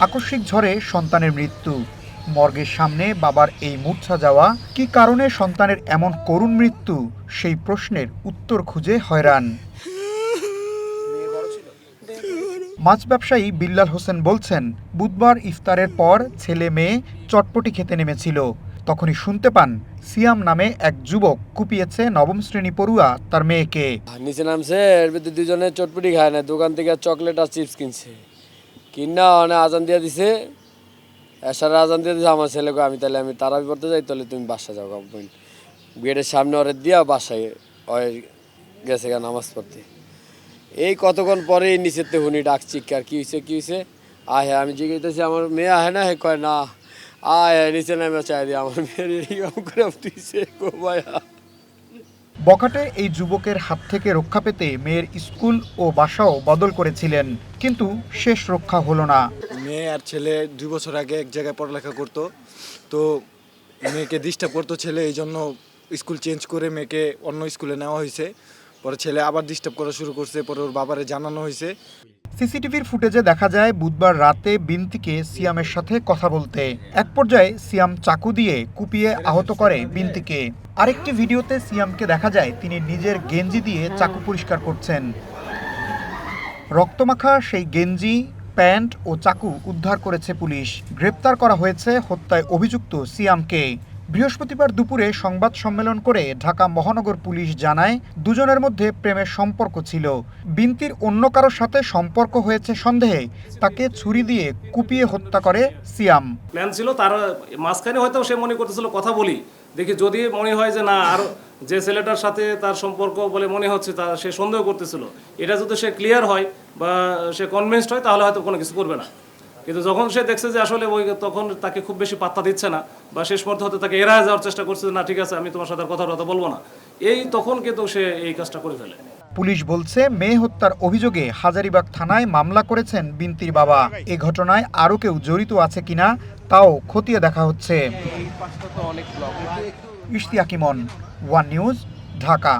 আকস্মিক ঝড়ে সন্তানের মৃত্যু, মর্গের সামনে বাবার এই মূর্ছা যাওয়া, কি কারণে সন্তানের এমন করুণ মৃত্যু, সেই প্রশ্নের উত্তর খুঁজে হয়রান। মাছ ব্যবসায়ী বিল্লাল হোসেন বলছেন, বুধবার ইফতারের পর ছেলে মেয়ে চটপটি খেতে নেমেছিল, তখনই শুনতে পান সিয়াম নামে এক যুবক কুপিয়েছে নবম শ্রেণী পড়ুয়া তার মেয়েকে। নিচে নামছে, এর ভিতরে দুজনে চটপটি খায় না, দোকান থেকে চকলেট আর চিপস কিনছে, কিনা অনেক আজান দিয়ে দিছে, এসার আজান দিয়ে দিছে আমার ছেলেকে, আমি তারাবি পড়তে যাই, তাহলে তুমি বাসা যাও, গেটের সামনে ওরে দিয়া বাসায় গেছে গা নামাজ পড়তে। এই কতক্ষণ পরে নিচেতে হুনি ডাক চিৎকার, কি হয়েছে আহে, আমি জিজ্ঞেস আমার মেয়ে আহে না, হে কয় না, আয় নিচে নামে চাই দিয়ে আমার মেয়ের এরকম করে উঠেছে গো ভাইয়া। বখাটে এই যুবকের হাত থেকে রক্ষা পেতে মেয়ের স্কুল ও বাসাও বদল করেছিলেন, কিন্তু শেষ রক্ষা হলো না। মেয়ে আর ছেলে 2 বছর আগে এক জায়গায় পড়ালেখা করতো, তো মেয়েকে ডিস্টার্ব করতো ছেলে, এই জন্য স্কুল চেঞ্জ করে মেয়েকে অন্য স্কুলে নেওয়া হয়েছে। পরে ছেলে আবার ডিস্টার্ব করা শুরু করছে, পরে ওর বাবারে জানানো হয়েছে। সিসিটিভির ফুটেজে দেখা যায় বুধবার রাতে বিন্তিকে সিয়ামের সাথে কথা বলতে, এক পর্যায়ে সিয়াম চাকু দিয়ে কুপিয়ে আহত করে বিন্তিকে। আরেকটি ভিডিওতে সিয়ামকে দেখা যায় তিনি নিজের গেঞ্জি দিয়ে চাকু পরিষ্কার করছেন। রক্তমাখা সেই গেঞ্জি, প্যান্ট ও চাকু উদ্ধার করেছে পুলিশ। গ্রেপ্তার করা হয়েছে হত্যায় অভিযুক্ত সিয়ামকে। বৃহস্পতিবার দুপুরে সংবাদ সম্মেলন করে ঢাকা মহানগর পুলিশ জানায়, দুজনের মধ্যে প্রেমের সম্পর্ক ছিল। বিন্তির অন্য কারোর সাথে সম্পর্ক হয়েছে সন্দেহে তাকে ছুরি দিয়ে কুপিয়ে হত্যা করে সিয়াম। প্ল্যান ছিল তার মাঝখানে, হয়তো সে মনে করতেছিল কথা বলি দেখি, যদি মনে হয় যে না আর যে ছেলেটার সাথে তার সম্পর্ক বলে মনে হচ্ছে, তা সে সন্দেহ করতেছিল, এটা যদি সে ক্লিয়ার হয় বা সে কনভিন্সড হয়, তাহলে হয়তো কোনো কিছু করবে না। কিন্তু যখন সে দেখছে যে আসলে তখন তাকে খুব বেশি পাত্তা দিচ্ছে না, বা শেষ মুহূর্তে হয়তো তাকে এড়ায় যাওয়ার চেষ্টা করছে, না ঠিক আছে আমি তোমার সাথে কথা বলবো না, তখন কিন্তু সে এই কাজটা করে ফেলে। পুলিশ বলছে, মেয়ে হত্যার অভিযোগে হাজারীবাগ থানায় মামলা করেছেন বিন্তির বাবা। এ ঘটনায় আরও কেউ জড়িত আছে কিনা তাও খতিয়ে দেখা হচ্ছে। ইশতিয়াক ইমন, ওয়ান নিউজ, ঢাকা।